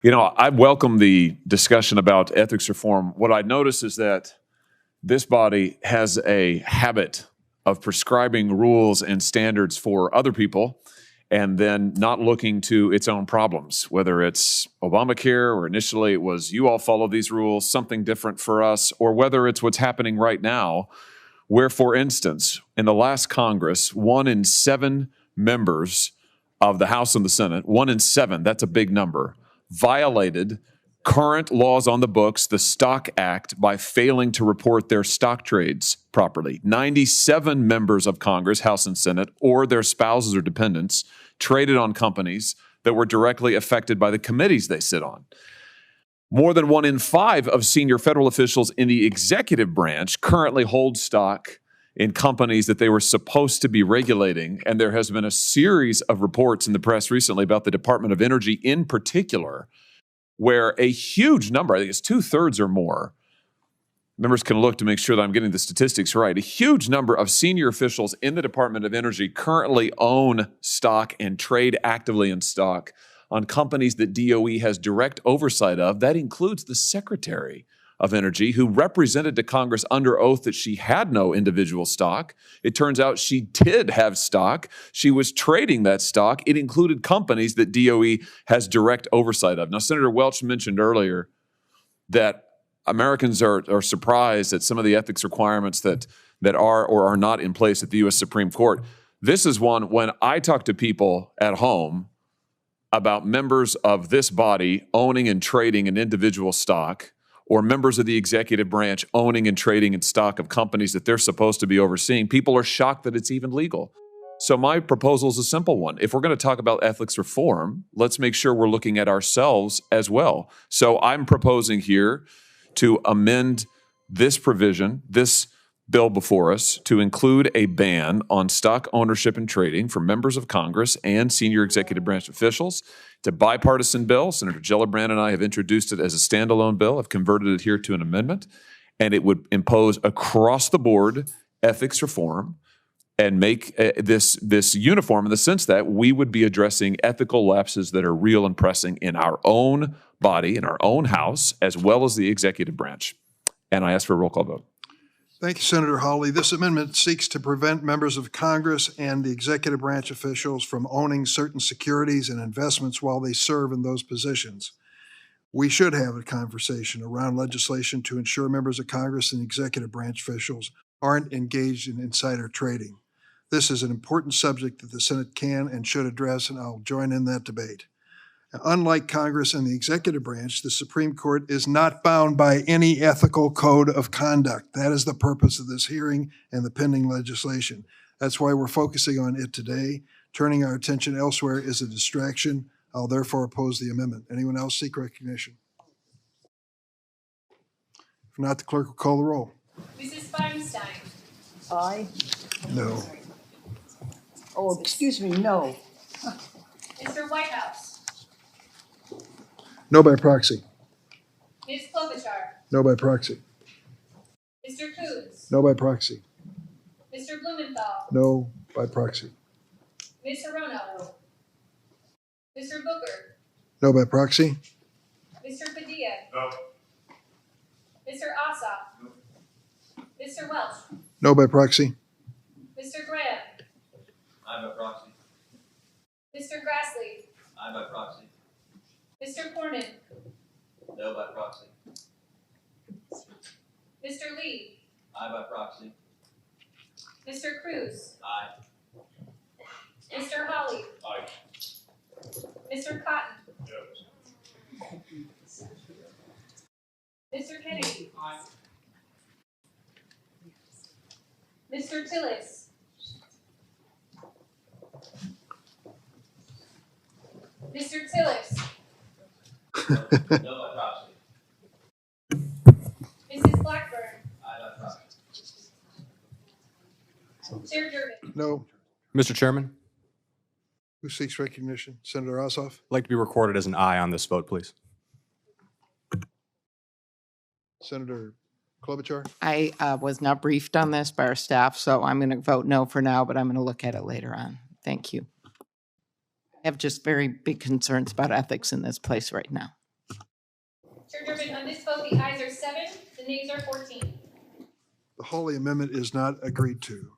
You know, I welcome the discussion about ethics reform. What I notice is that this body has a habit of prescribing rules and standards for other people and then not looking to its own problems, whether it's Obamacare or initially it was you all follow these rules, something different for us, or whether it's what's happening right now, where, for instance, in the last Congress, 1 in 7 members of the House and the Senate, 1 in 7, that's a big number, violated current laws on the books, the Stock Act, by failing to report their stock trades properly. 97 members of Congress, House and Senate, or their spouses or dependents, traded on companies that were directly affected by the committees they sit on. More than 1 in 5 of senior federal officials in the executive branch currently hold stock in companies that they were supposed to be regulating. And there has been a series of reports in the press recently about the Department of Energy in particular, where a huge number, I think it's 2/3 or more, members can look to make sure that I'm getting the statistics right, a huge number of senior officials in the Department of Energy currently own stock and trade actively in stock on companies that DOE has direct oversight of. That includes the Secretary of Energy, who represented to Congress under oath that she had no individual stock. It turns out she did have stock. She was trading that stock. It included companies that DOE has direct oversight of. Now, Senator Welch mentioned earlier that Americans are surprised at some of the ethics requirements that are or are not in place at the U.S. Supreme Court. This is one when I talk to people at home about members of this body owning and trading an individual stock, or members of the executive branch owning and trading in stock of companies that they're supposed to be overseeing, people are shocked that it's even legal. So my proposal is a simple one. If we're going to talk about ethics reform, let's make sure we're looking at ourselves as well. So I'm proposing here to amend this provision, this bill before us, to include a ban on stock ownership and trading for members of Congress and senior executive branch officials. It's a bipartisan bill. Senator Gillibrand and I have introduced it as a standalone bill. I've converted it here to an amendment, and it would impose across-the-board ethics reform and make this uniform in the sense that we would be addressing ethical lapses that are real and pressing in our own body, in our own House, as well as the executive branch. And I ask for a roll call vote. Thank you, Senator Hawley. This amendment seeks to prevent members of Congress and the executive branch officials from owning certain securities and investments while they serve in those positions. We should have a conversation around legislation to ensure members of Congress and executive branch officials aren't engaged in insider trading. This is an important subject that the Senate can and should address, and I'll join in that debate. Unlike Congress and the executive branch, the Supreme Court is not bound by any ethical code of conduct. That is the purpose of this hearing and the pending legislation. That's why we're focusing on it today. Turning our attention elsewhere is a distraction. I'll therefore oppose the amendment. Anyone else seek recognition? If not, the clerk will call the roll. Mrs. Feinstein. Aye. No. Oh, excuse me, no. Mr. Whitehouse. No by proxy. Ms. Klobuchar. No by proxy. Mr. Coons. No by proxy. Mr. Blumenthal. No by proxy. Ms. Hirono. Mr. Booker. No by proxy. Mr. Padilla. No. Mr. Ossoff. No. Mr. Welch. No by proxy. Mr. Graham. Aye by proxy. Mr. Grassley. Aye by proxy. Mr. Cornyn. No by proxy. Mr. Lee. Aye by proxy. Mr. Cruz. Aye. Mr. Hawley. Aye. Mr. Cotton. Yes. Mr. Kennedy. Aye. Mr. Tillis. Mr. Tillis. No by proxy. Mrs. Blackburn. Aye by proxy. Chair Durbin. No. Mr. Chairman, Who seeks recognition? Senator Ossoff? I'd like to be recorded as an aye on this vote, please. Senator Klobuchar? I was not briefed on this by our staff, so I'm going to vote no for now, but I'm going to look at it later on. Thank you. I have just very big concerns about ethics in this place right now. Chair Durbin, on this vote, the ayes are 7, the nays are 14. The Hawley Amendment is not agreed to.